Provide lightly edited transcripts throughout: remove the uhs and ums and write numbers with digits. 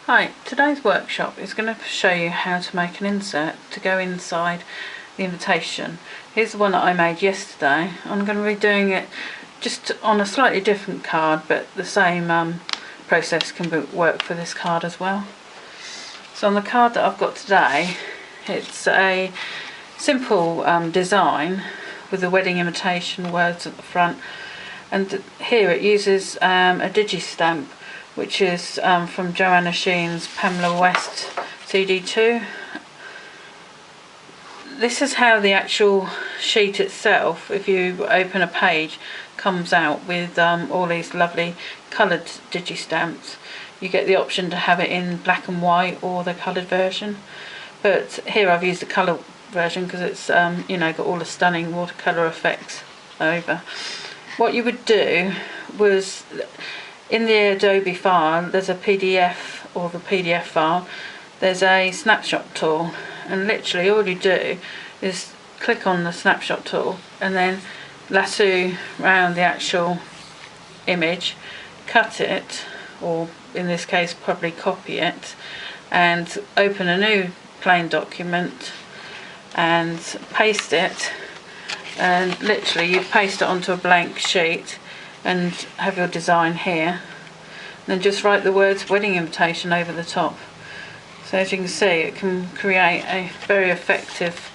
Hi, today's workshop is going to show you how to make an insert to go inside the invitation. Here's the one that I made yesterday. I'm going to be doing it just on a slightly different card, but the same process can work for this card as well. So on the card that I've got today, it's a simple design with the wedding invitation words at the front, and here it uses a Digi stamp, which is from Joanna Sheen's Pamela West CD2. This is how the actual sheet itself, if you open a page, comes out with all these lovely coloured Digi stamps. You get the option to have it in black and white or the coloured version, but here I've used the colour version because it's got all the stunning watercolour effects over. What you would do was, in the Adobe file, there's a PDF, or the PDF file, there's a snapshot tool, and literally all you do is click on the snapshot tool and then lasso around the actual image, cut it, or in this case probably copy it, and open a new plain document and paste it, and literally you paste it onto a blank sheet and have your design here, and then just write the words wedding invitation over the top. So as you can see, it can create a very effective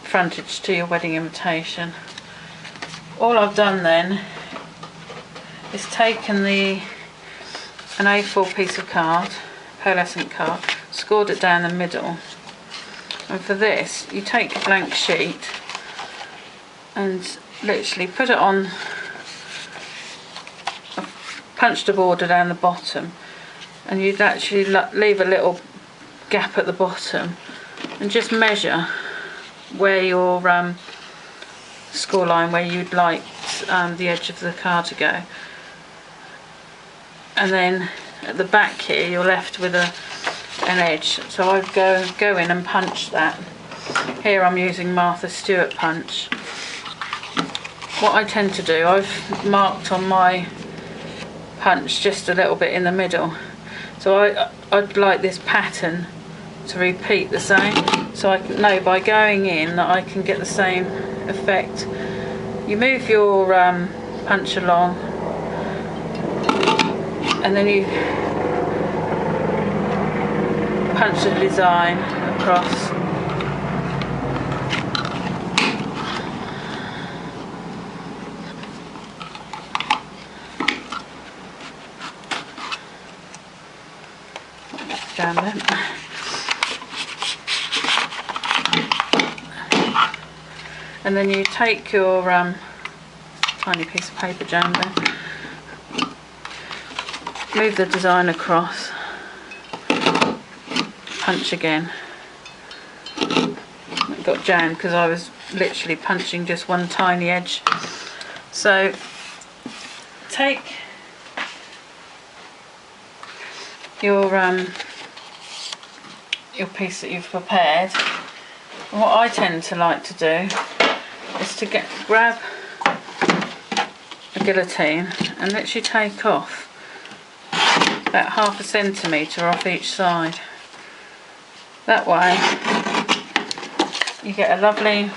frontage to your wedding invitation. All I've done then is taken an A4 piece of card, pearlescent card, scored it down the middle, and for this you take a blank sheet and literally put it on, punched a border down the bottom, and you'd actually leave a little gap at the bottom and just measure where your score line, where you'd like the edge of the card to go, and then at the back here you're left with an edge. So I'd go in and punch that. Here I'm using Martha Stewart punch. What I tend to do, I've marked on my punch just a little bit in the middle, so I'd like this pattern to repeat the same, so I know by going in that I can get the same effect. You move your punch along, and then you punch the design across. Jam it. And then you take your tiny piece of paper jam there, move the design across, punch again. It got jammed because I was literally punching just one tiny edge. So take your piece that you've prepared, and what I tend to like to do is to grab a guillotine and literally take off about 1/2 centimetre off each side. That way you get a lovely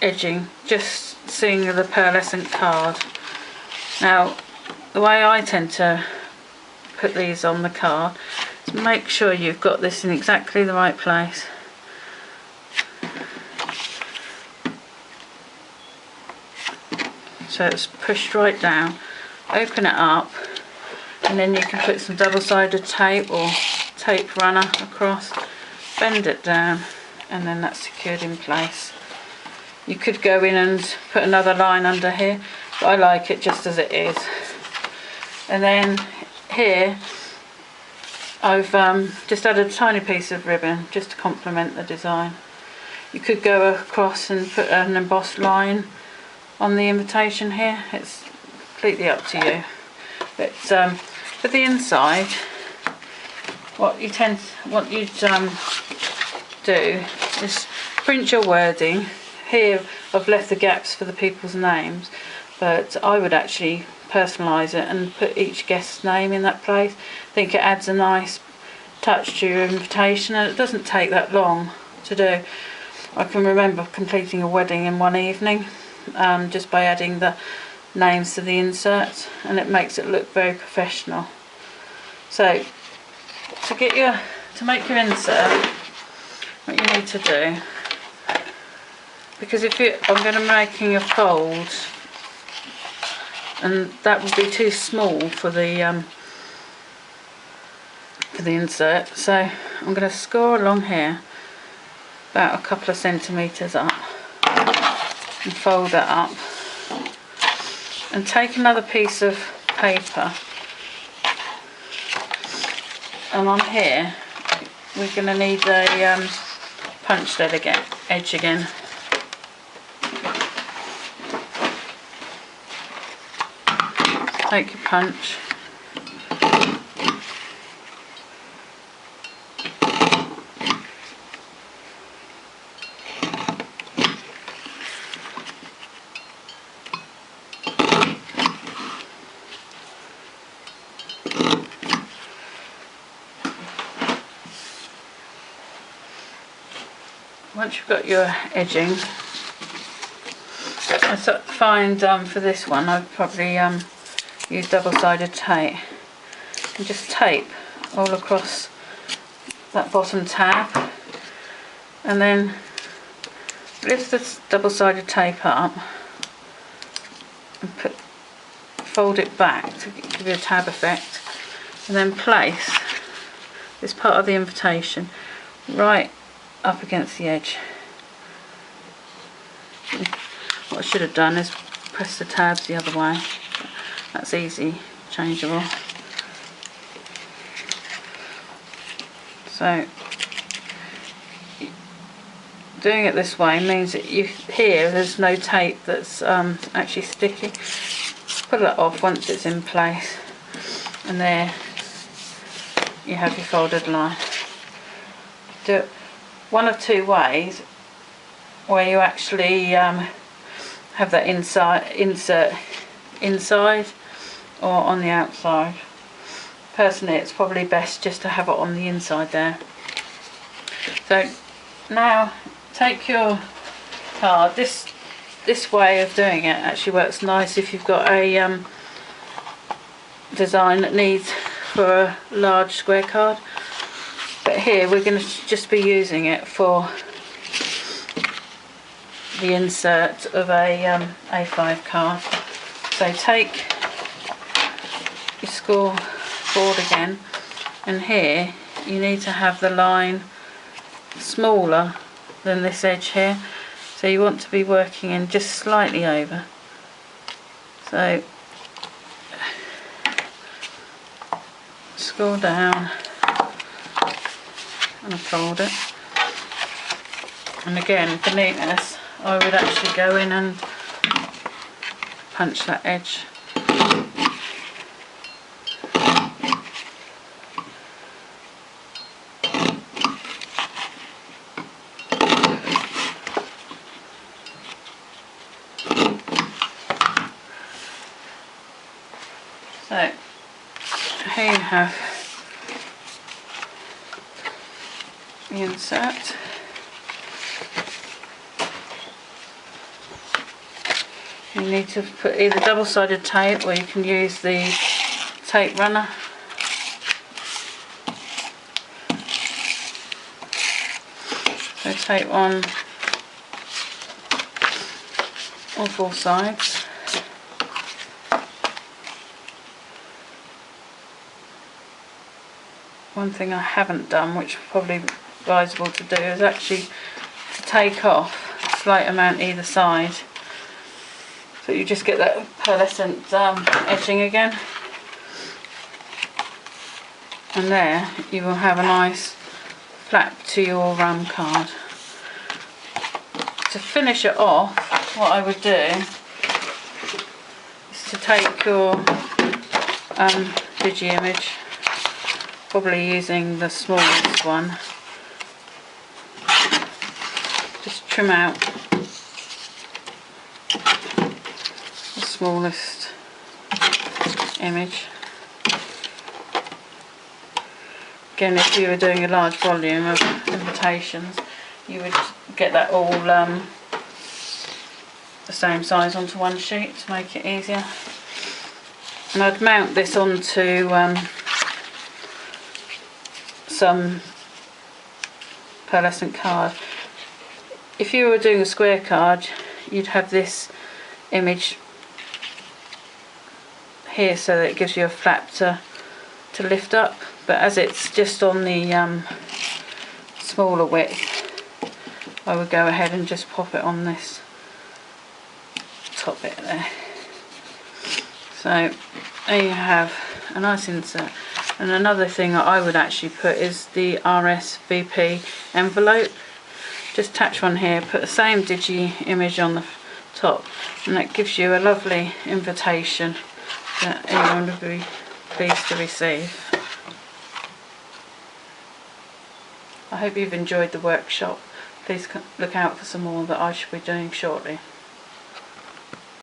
edging, just seeing the pearlescent card. Now the way I tend to put these on the card is make sure you've got this in exactly the right place. So it's pushed right down, open it up, and then you can put some double-sided tape or tape runner across, bend it down, and then that's secured in place. You could go in and put another line under here, but I like it just as it is. And then here I've just added a tiny piece of ribbon just to complement the design. You could go across and put an embossed line on the invitation here. It's completely up to you. But for the inside, what you'd do is print your wording. Here I've left the gaps for the people's names, but I would actually personalise it and put each guest's name in that place. I think it adds a nice touch to your invitation, and it doesn't take that long to do. I can remember completing a wedding in one evening just by adding the names to the inserts, and it makes it look very professional. So to make your insert, what you need to do, because I'm going to be making a fold, and that would be too small for the insert, so I'm going to score along here about a couple of centimetres up and fold that up, and take another piece of paper, and on here we're going to need a punched edge again. Take your punch, once you've got your edging, I find for this one I'd probably use double-sided tape, and just tape all across that bottom tab, and then lift the double-sided tape up and fold it back to give you a tab effect, and then place this part of the invitation right up against the edge. What I should have done is press the tabs the other way. That's easy, changeable. So doing it this way means that there's no tape that's actually sticky. Pull it off once it's in place, and there you have your folded line. Do it one of two ways, where you actually have that insert inside or on the outside. Personally, it's probably best just to have it on the inside there. So now take your card. This way of doing it actually works nice if you've got a design that needs for a large square card. But here we're going to just be using it for the insert of a A5 card. So take your score board again, and here you need to have the line smaller than this edge here, so you want to be working in just slightly over. So score down and fold it, and again for neatness I would actually go in and punch that edge. So here you have the insert. You need to put either double-sided tape, or you can use the tape runner. So tape on all four sides. One thing I haven't done, which is probably advisable to do, is actually to take off a slight amount either side, so you just get that pearlescent edging again. And there you will have a nice flap to your card. To finish it off, what I would do is to take your Digi image, probably using the smallest one, just trim out the smallest image. Again, if you were doing a large volume of invitations, you would get that all the same size onto one sheet to make it easier. And I'd mount this onto some pearlescent card. If you were doing a square card, you'd have this image here so that it gives you a flap to lift up, but as it's just on the smaller width, I would go ahead and just pop it on this top bit there. So there you have a nice insert. And another thing that I would actually put is the RSVP envelope. Just attach one here, put the same Digi image on the top, and that gives you a lovely invitation that anyone would be pleased to receive. I hope you've enjoyed the workshop. Please look out for some more that I shall be doing shortly.